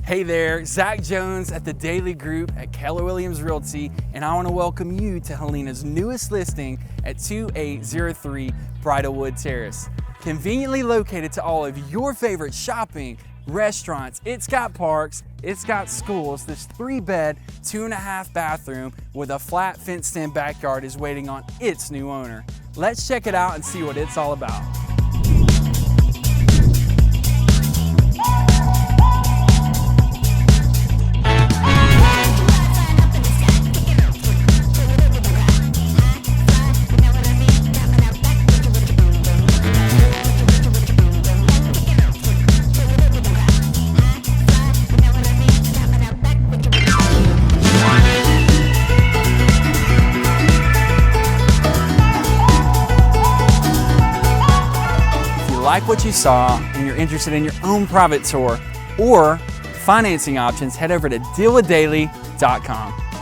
Hey there, Zach Jones at the Daily Group at Keller Williams Realty, and I want to welcome you to Helena's newest listing at 2803 Bridalwood Terrace. Conveniently located to all of your favorite shopping, restaurants, it's got parks, it's got schools. This 3-bed, 2.5 bathroom with a flat fenced-in backyard is waiting on its new owner. Let's check it out and see what it's all about. Like what you saw and you're interested in your own private tour or financing options, head over to dealwithdaily.com.